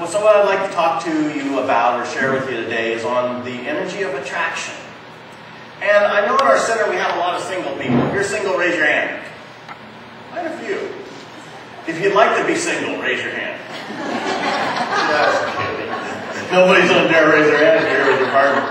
So what I'd like to talk to you about or share with you today is on the energy of attraction. And I know in our center we have a lot of single people. If you're single, raise your hand. Quite a few. If you'd like to be single, raise your hand. Just kidding. Nobody's on there, raise their hand if you're with your partner.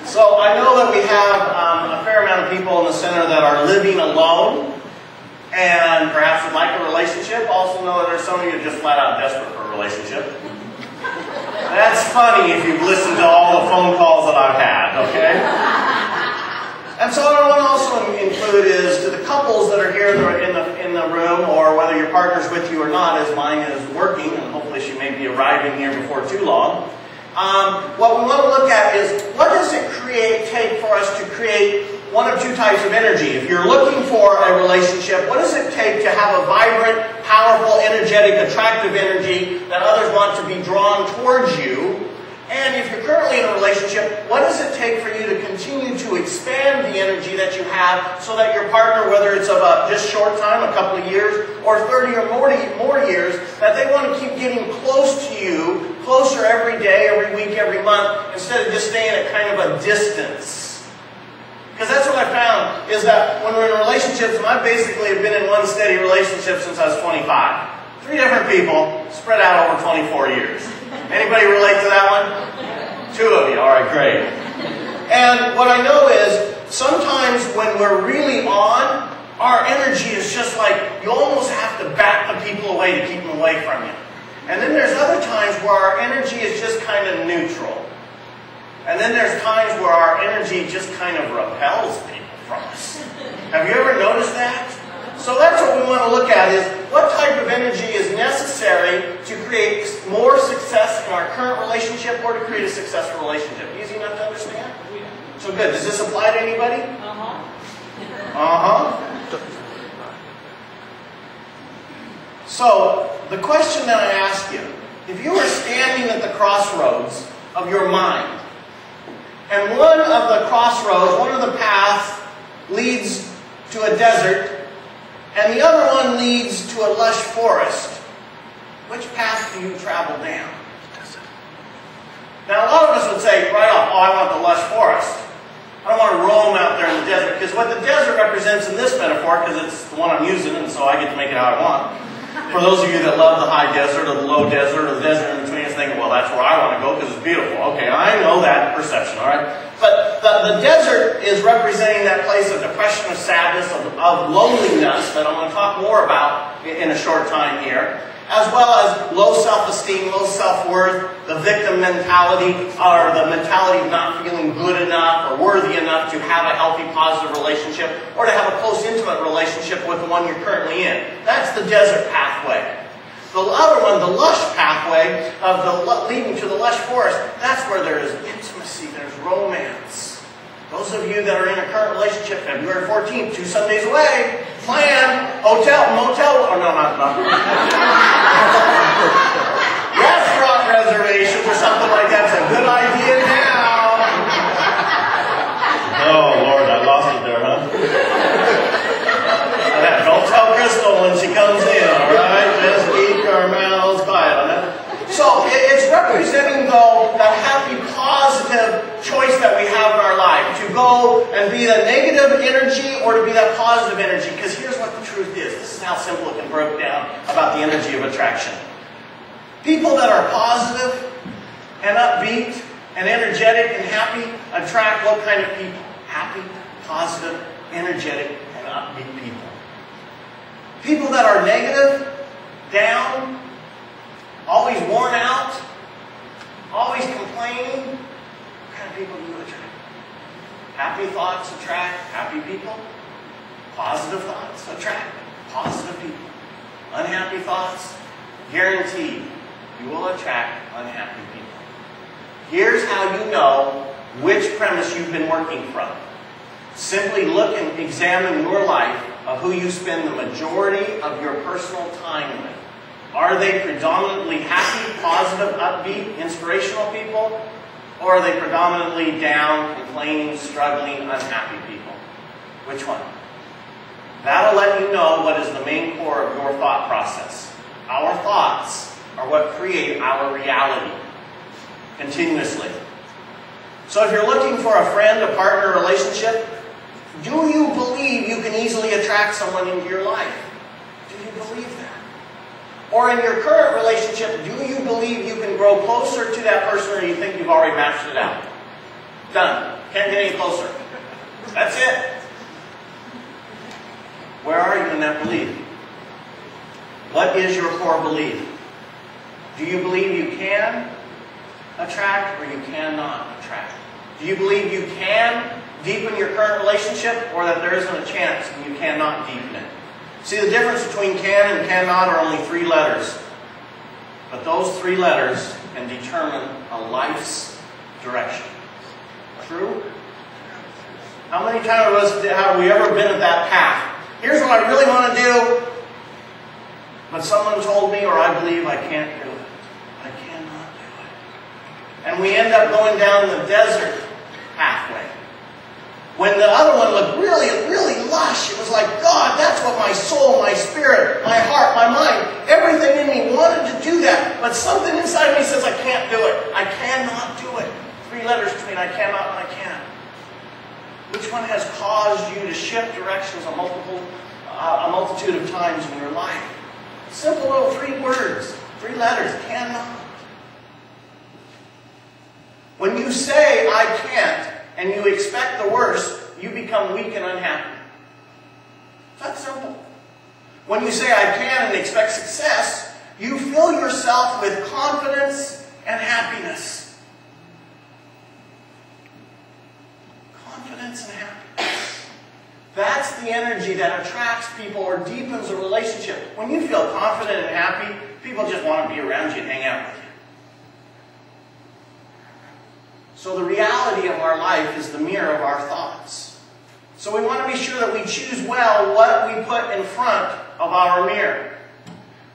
So I know that we have a fair amount of people in the center that are living alone and perhaps would like a relationship. Also know that there's some of you just flat out desperate for a relationship. That's funny if you've listened to all the phone calls that I've had, okay? And so what I want to also include is to the couples that are here in the room, or whether your partner's with you or not, as mine is working, and hopefully she may be arriving here before too long. What we want to look at is, what does it take for us to create one of two types of energy? If you're looking for a relationship, what does it take to have a vibrant, powerful, energetic, attractive energy that others want to be drawn towards you? And if you're currently in a relationship, what does it take for you to continue to expand the energy that you have so that your partner, whether it's of a just short time, a couple of years, or 30 or more years, that they want to keep getting close to you, closer every day, every week, every month, instead of just staying at kind of a distance? Because that's what I found, is that when we're in relationships, and I basically have been in one steady relationship since I was 25. 3 different people, spread out over 24 years. Anybody relate to that one? 2 of you. All right, great. And what I know is, sometimes when we're really on, our energy is just like, you almost have to bat the people away to keep them away from you. And then there's other times where our energy is just kind of neutral. And then there's times where our energy just kind of repels people from us. Have you ever noticed that? So that's what we want to look at, is what type of energy is necessary to create more success in our current relationship, or to create a successful relationship. Easy enough to understand? So good. Does this apply to anybody? So the question that I ask you, if you were standing at the crossroads of your mind, and one of the crossroads, one of the paths leads to a desert, and the other one leads to a lush forest, which path do you travel down? Now a lot of us would say right off, oh, I want the lush forest. I don't want to roam out there in the desert, because what the desert represents in this metaphor, because it's the one I'm using, and so I get to make it how I want. For those of you that love the high desert, or the low desert, or the desert in between, is thinking, well, that's where I want to go because it's beautiful. Okay, I know that perception, all right? But the desert is representing that place of depression, of sadness, of loneliness, that I'm going to talk more about in a short time here, as well as low self-esteem, low self-worth, the victim mentality, or the mentality of not feeling good enough or worthy enough to have a healthy, positive relationship, or to have a close, intimate relationship with the one you're currently in. That's the desert pathway. The other one, the lush pathway of leading to the lush forest, that's where there is intimacy, there's romance. Those of you that are in a current relationship, February 14th, 2 Sundays away, plan, hotel, motel, or no, not. Restaurant reservations or something like that's a good idea now. Oh, Lord, I lost it there, huh? Don't tell Crystal when she comes in, all right? Just keep our mouths quiet on that. So it's representing, though, that happy, positive choice that we have in our life, to go and be the negative energy or to be that positive energy. Because here's what the truth is. This is how simple it can break down about the energy of attraction. People that are positive and upbeat and energetic and happy attract what kind of people? Happy, positive, energetic, and upbeat people. People that are negative, down, always worn out, always complaining, what kind of people do you attract? Happy thoughts attract happy people. Positive thoughts attract positive people. Unhappy thoughts, guaranteed, you will attract unhappy people. Here's how you know which premise you've been working from. Simply look and examine your life of who you spend the majority of your personal time with. Are they predominantly happy, positive, upbeat, inspirational people? Or are they predominantly down, complaining, struggling, unhappy people? Which one? That'll let you know what is the main core of your thought process. Our thoughts are are what create our reality continuously. So if you're looking for a friend, a partner, a relationship, do you believe you can easily attract someone into your life? Do you believe that? Or in your current relationship, do you believe you can grow closer to that person, or do you think you've already matched it out? Done. Can't get any closer. That's it. Where are you in that belief? What is your core belief? Do you believe you can attract, or you cannot attract? Do you believe you can deepen your current relationship, or that there isn't a chance and you cannot deepen it? See, the difference between can and cannot are only 3 letters. But those 3 letters can determine a life's direction. True? How many times have we ever been at that path? Here's what I really want to do, but someone told me, or I believe I can't do it. I cannot do it. And we end up going down the desert pathway. When the other one looked really, really lush, it was like, God, that's what my soul, my spirit, my heart, my mind, everything in me wanted to do that. But something inside me says, I can't do it. I cannot do it. 3 letters between I cannot and I can. Which one has caused you to shift directions a multitude of times in your life? Simple little 3 words, 3 letters, cannot. When you say, I can't, and you expect the worst, you become weak and unhappy. That's simple. When you say, I can, and expect success, you fill yourself with confidence and happiness. Confidence and happiness. That's the energy that attracts people or deepens a relationship. When you feel confident and happy, people just want to be around you and hang out with you. So the reality of our life is the mirror of our thoughts. So we want to be sure that we choose well what we put in front of our mirror.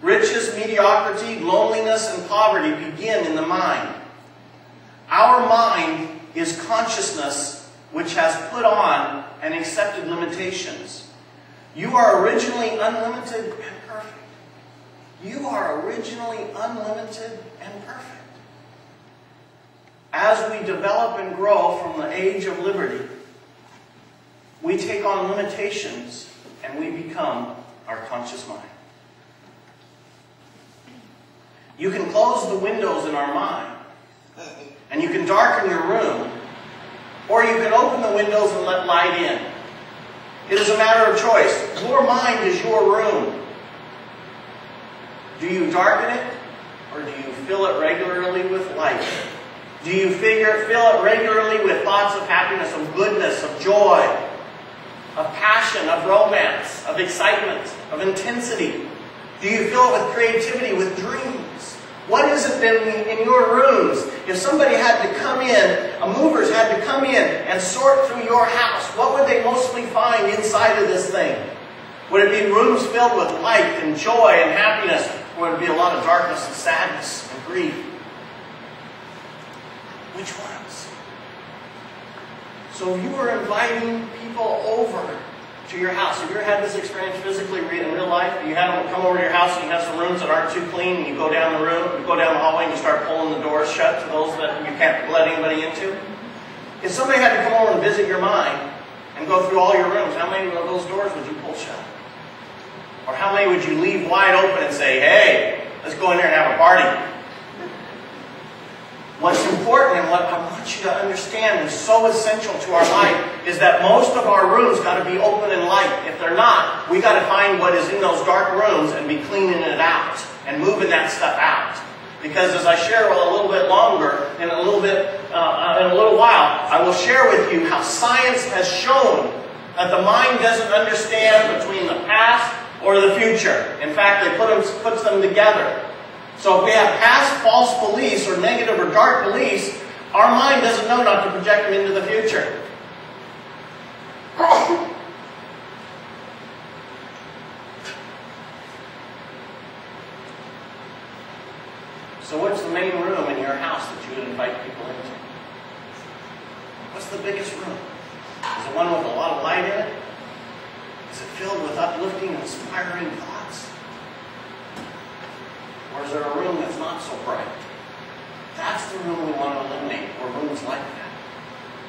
Riches, mediocrity, loneliness, and poverty begin in the mind. Our mind is consciousness which has put on and accepted limitations. You are originally unlimited and perfect. You are originally unlimited and perfect. As we develop and grow from the age of liberty, we take on limitations and we become our conscious mind. You can close the windows in our mind, and you can darken your room, or you can open the windows and let light in. It is a matter of choice. Your mind is your room. Do you darken it, or do you fill it regularly with light? Do you fill it regularly with thoughts of happiness, of goodness, of joy, of passion, of romance, of excitement, of intensity? Do you fill it with creativity, with dreams? What is it then in your rooms? If somebody had to come in, movers had to come in and sort through your house, what would they mostly find inside of this thing? Would it be rooms filled with light and joy and happiness, or would it be a lot of darkness and sadness and grief? Which ones? So if you were inviting people over to your house, have you ever had this experience physically in real life? You have them come over to your house and you have some rooms that aren't too clean, and you go down the room, you go down the hallway and you start pulling the doors shut to those that you can't let anybody into? If somebody had to come over and visit your mind and go through all your rooms, how many of those doors would you pull shut? Or how many would you leave wide open and say, hey, let's go in there and have a party? What's important and what I want you to understand is so essential to our life is that most of our rooms got to be open and light. If they're not, we got to find what is in those dark rooms and be cleaning it out and moving that stuff out. Because as I share a little bit longer, in a little while, I will share with you how science has shown that the mind doesn't understand between the past or the future. In fact, they puts them together. So if we have past false beliefs or negative or dark beliefs, our mind doesn't know not to project them into the future. So what's the main room in your house that you would invite people into? What's the biggest room? Is it one with a lot of light in it? Is it filled with uplifting, inspiring thoughts? Or Or is there a room that's not so bright? That's the room we want to eliminate, where